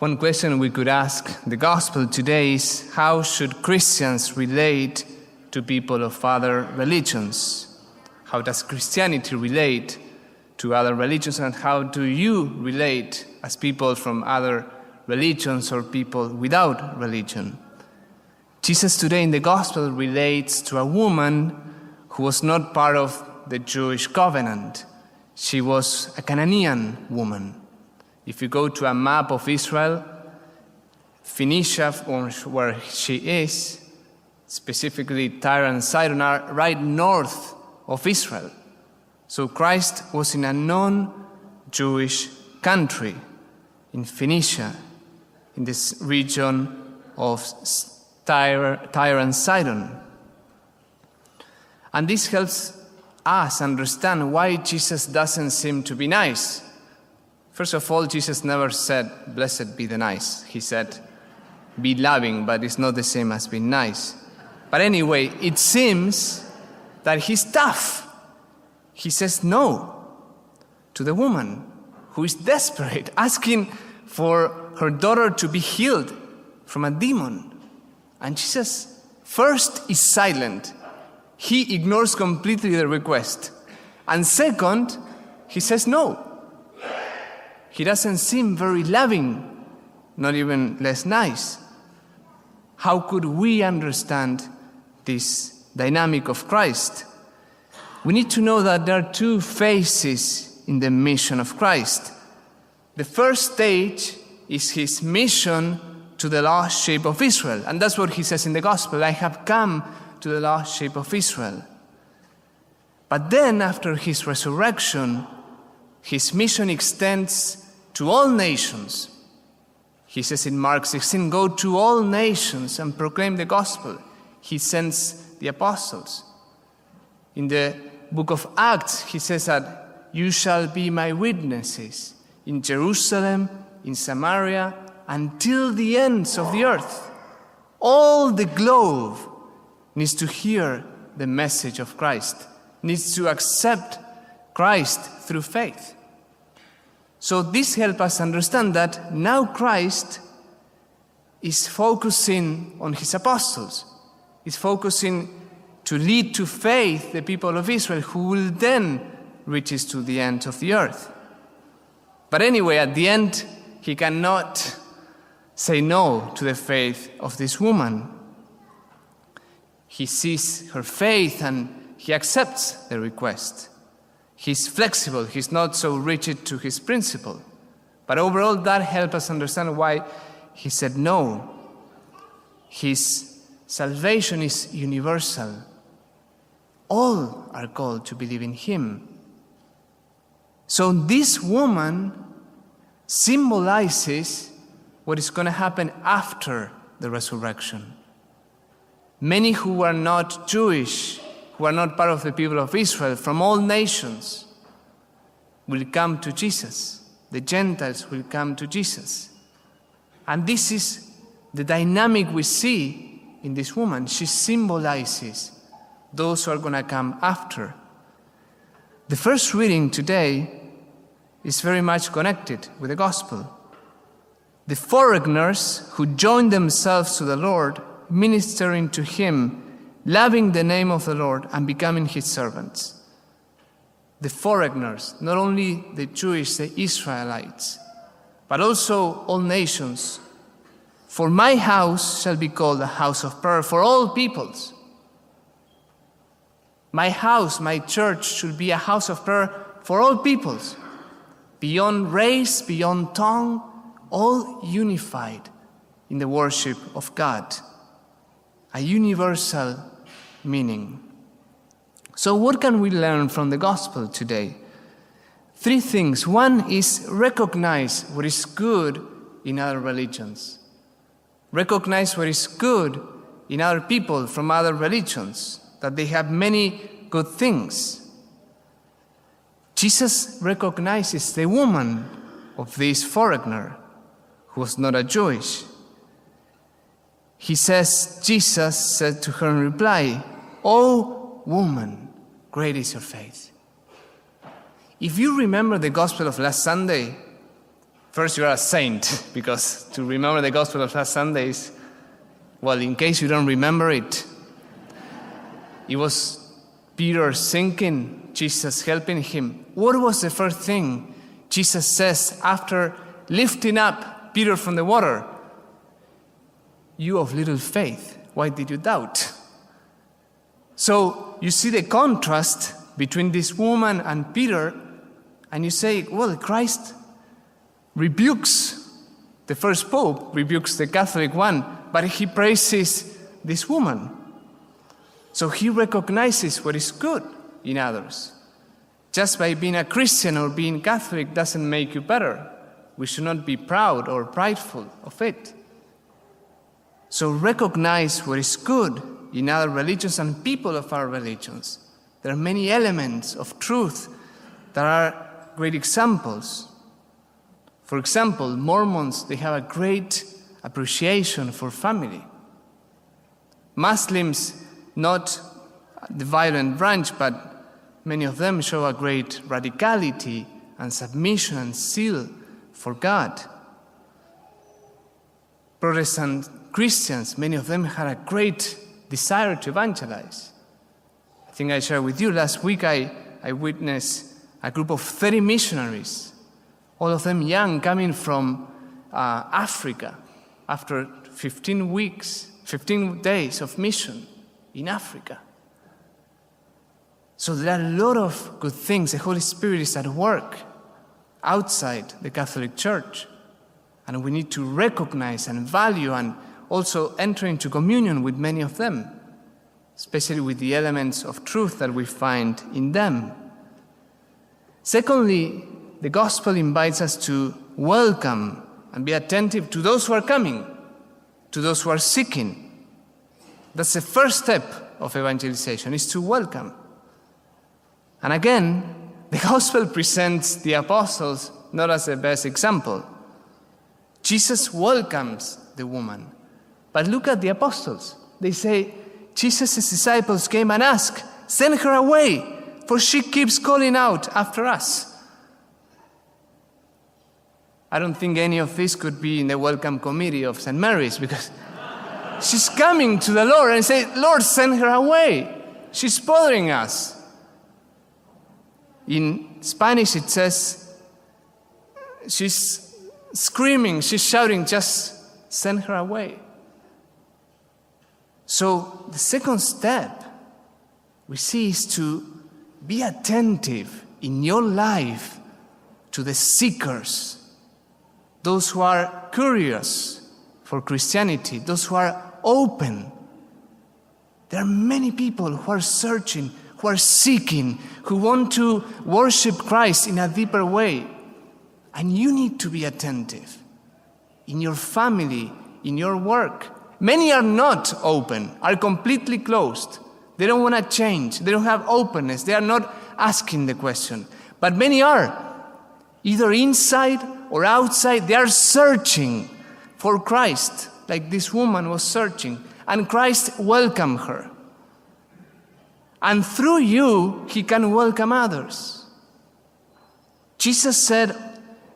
One question we could ask the gospel today is, how should Christians relate to people of other religions? How does Christianity relate to other religions, and how do you relate as people from other religions or people without religion? Jesus today in the gospel relates to a woman who was not part of the Jewish covenant. She was a Canaanian woman. If you go to a map of Israel, Phoenicia, where she is, specifically Tyre and Sidon, are right north of Israel. So Christ was in a non-Jewish country, in Phoenicia, in this region of Tyre and Sidon. And this helps us understand why Jesus doesn't seem to be nice. First of all, Jesus never said, "Blessed be the nice." He said, "Be loving," but it's not the same as being nice. But anyway, it seems that he's tough. He says no to the woman who is desperate, asking for her daughter to be healed from a demon. And Jesus first is silent. He ignores completely the request. And second, he says no. He doesn't seem very loving, not even less nice. How could we understand this dynamic of Christ? We need to know that there are two phases in the mission of Christ. The first stage is his mission to the lost sheep of Israel. And that's what he says in the gospel, "I have come to the lost sheep of Israel." But then, after his resurrection, his mission extends to all nations. He says in Mark 16, "Go to all nations and proclaim the gospel." He sends the apostles. In the book of Acts, he says that you shall be my witnesses in Jerusalem, in Samaria, until the ends of the earth. All the globe needs to hear the message of Christ, needs to accept Christ through faith. So this helps us understand that now Christ is focusing on his apostles, is focusing to lead to faith the people of Israel, who will then reach to the end of the earth. But anyway, at the end, he cannot say no to the faith of this woman. He sees her faith and he accepts the request. He's flexible, he's not so rigid to his principle. But overall, that helps us understand why he said no. His salvation is universal. All are called to believe in him. So this woman symbolizes what is going to happen after the resurrection. Many who are not Jewish, who are not part of the people of Israel, from all nations, will come to Jesus. The Gentiles will come to Jesus. And this is the dynamic we see in this woman. She symbolizes those who are going to come after. The first reading today is very much connected with the gospel. The foreigners who joined themselves to the Lord, ministering to him, loving the name of the Lord and becoming his servants. The foreigners, not only the Jewish, the Israelites, but also all nations. For my house shall be called a house of prayer for all peoples. My house, my church, should be a house of prayer for all peoples, beyond race, beyond tongue, all unified in the worship of God. A universal meaning. So what can we learn from the gospel today? 3 things. One is recognize what is good in other religions. Recognize what is good in other people from other religions, that they have many good things. Jesus recognizes the woman of this foreigner who was not a Jewish. He says, Jesus said to her in reply, "O woman, great is your faith." If you remember the gospel of last Sunday, First, you are a saint, because to remember the Gospel of last Sunday is, well, in case you don't remember it, it was Peter sinking, Jesus helping him. What was the first thing Jesus says after lifting up Peter from the water? You of little faith, why did you doubt? So you see the contrast between this woman and Peter, and you say, well, Christ rebukes the first pope, rebukes the Catholic one, but he praises this woman. So he recognizes what is good in others. Just by being a Christian or being Catholic doesn't make you better. We should not be proud or prideful of it. So recognize what is good in other religions and people of our religions. There are many elements of truth that are great examples. For example, Mormons, they have a great appreciation for family. Muslims, not the violent branch, but many of them show a great radicality and submission and zeal for God. Protestant Christians, many of them had a great desire to evangelize. I think I shared with you last week, I witnessed a group of 30 missionaries, all of them young, coming from Africa after 15 days of mission in Africa. So there are a lot of good things. The Holy Spirit is at work outside the Catholic Church. And we need to recognize and value and also enter into communion with many of them, especially with the elements of truth that we find in them. Secondly, the gospel invites us to welcome and be attentive to those who are coming, to those who are seeking. That's the first step of evangelization, is to welcome. And again, the gospel presents the apostles not as the best example. Jesus welcomes the woman. But look at the apostles. They say, Jesus' disciples came and asked, send her away, for she keeps calling out after us. I don't think any of this could be in the welcome committee of St. Mary's, because she's coming to the Lord and say, Lord, send her away. She's bothering us. In Spanish it says, she's screaming, she's shouting, just send her away. So the second step we see is to be attentive in your life to the seekers, those who are curious for Christianity, those who are open. There are many people who are searching, who are seeking, who want to worship Christ in a deeper way. And you need to be attentive in your family, in your work. Many are not open, are completely closed. They don't want to change. They don't have openness. They are not asking the question. But many are, either inside or outside. They are searching for Christ, like this woman was searching. And Christ welcomed her. And through you, he can welcome others. Jesus said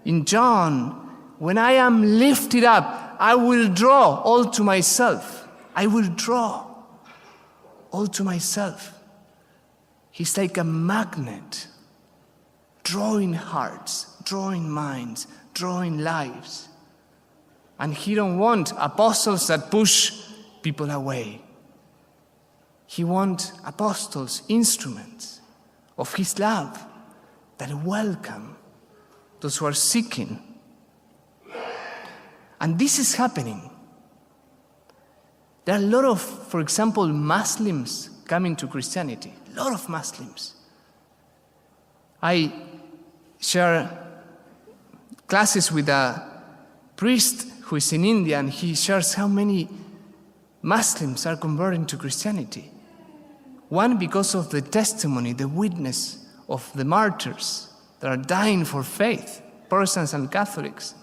in John, when I am lifted up, I will draw all to myself. I will draw all to myself. He's like a magnet, drawing hearts, drawing minds, drawing lives. And he don't want apostles that push people away. He wants apostles, instruments of his love that welcome those who are seeking. And this is happening. There are a lot of, for example, Muslims coming to Christianity. A lot of Muslims. I share classes with a priest who is in India, and he shares how many Muslims are converting to Christianity. One, because of the testimony, the witness of the martyrs that are dying for faith, Protestants and Catholics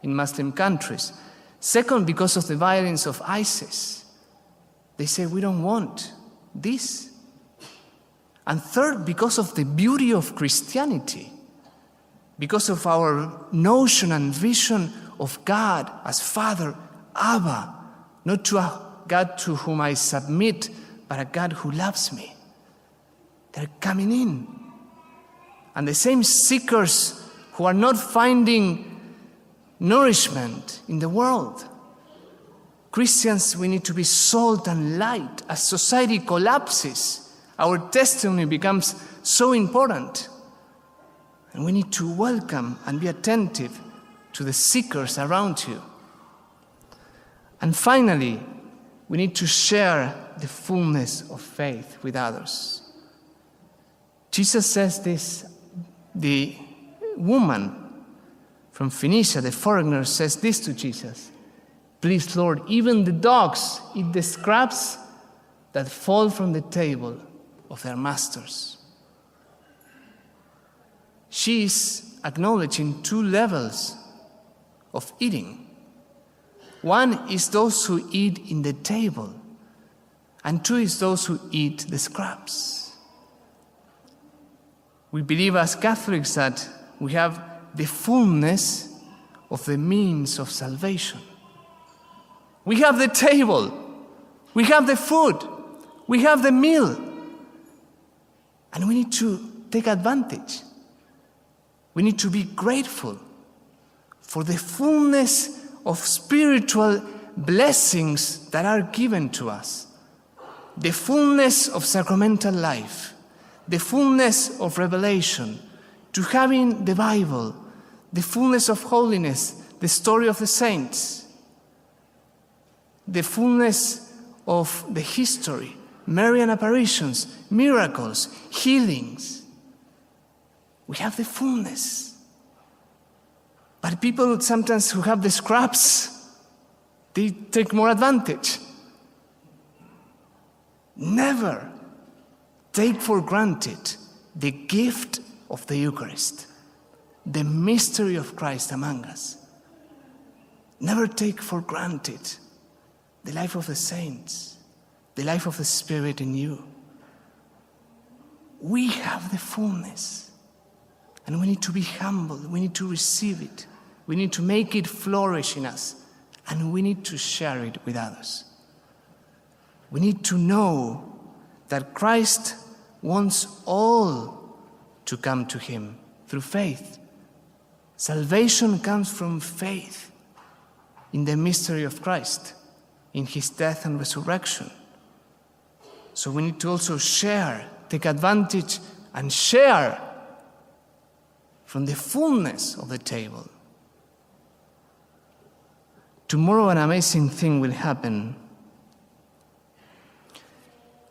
in Muslim countries. Second, because of the violence of ISIS. They say, we don't want this. And third, because of the beauty of Christianity. because of our notion and vision of God as Father, Abba, not to a God to whom I submit, but a God who loves me. They're coming in. And the same seekers who are not finding nourishment in the world. Christians, we need to be salt and light. As society collapses, our testimony becomes so important. And we need to welcome and be attentive to the seekers around you. And finally, we need to share the fullness of faith with others. Jesus says this, the woman from Phoenicia, the foreigner, says this to Jesus: "Please, Lord, even the dogs eat the scraps that fall from the table of their masters." She is acknowledging two levels of eating. One is those who eat in the table, and two is those who eat the scraps. We believe as Catholics that we have the fullness of the means of salvation. We have the table, we have the food, we have the meal, and we need to take advantage. We need to be grateful for the fullness of spiritual blessings that are given to us. The fullness of sacramental life, the fullness of revelation, to having the Bible, the fullness of holiness, the story of the saints, the fullness of the history, Marian apparitions, miracles, healings. We have the fullness. But people sometimes who have the scraps, they take more advantage. Never take for granted the gift of the Eucharist, the mystery of Christ among us. Never take for granted the life of the saints, the life of the Spirit in you. We have the fullness, and we need to be humble. We need to receive it. We need to make it flourish in us, and we need to share it with others. We need to know that Christ wants all to come to him through faith. Salvation comes from faith in the mystery of Christ, in his death and resurrection. So we need to also share, take advantage, and share from the fullness of the table. Tomorrow an amazing thing will happen.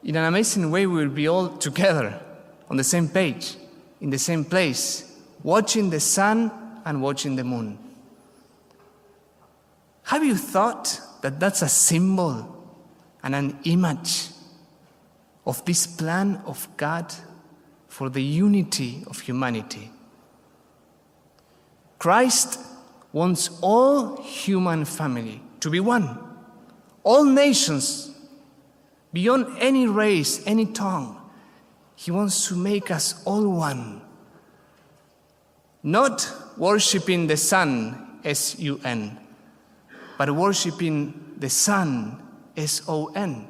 In an amazing way, we will be all together on the same page, in the same place, watching the sun and watching the moon. Have you thought that that's a symbol and an image of this plan of God for the unity of humanity? Christ wants all human family to be one, all nations, beyond any race, any tongue. He wants to make us all one. Not worshiping the sun, S-U-N, but worshiping the Son, S-O-N.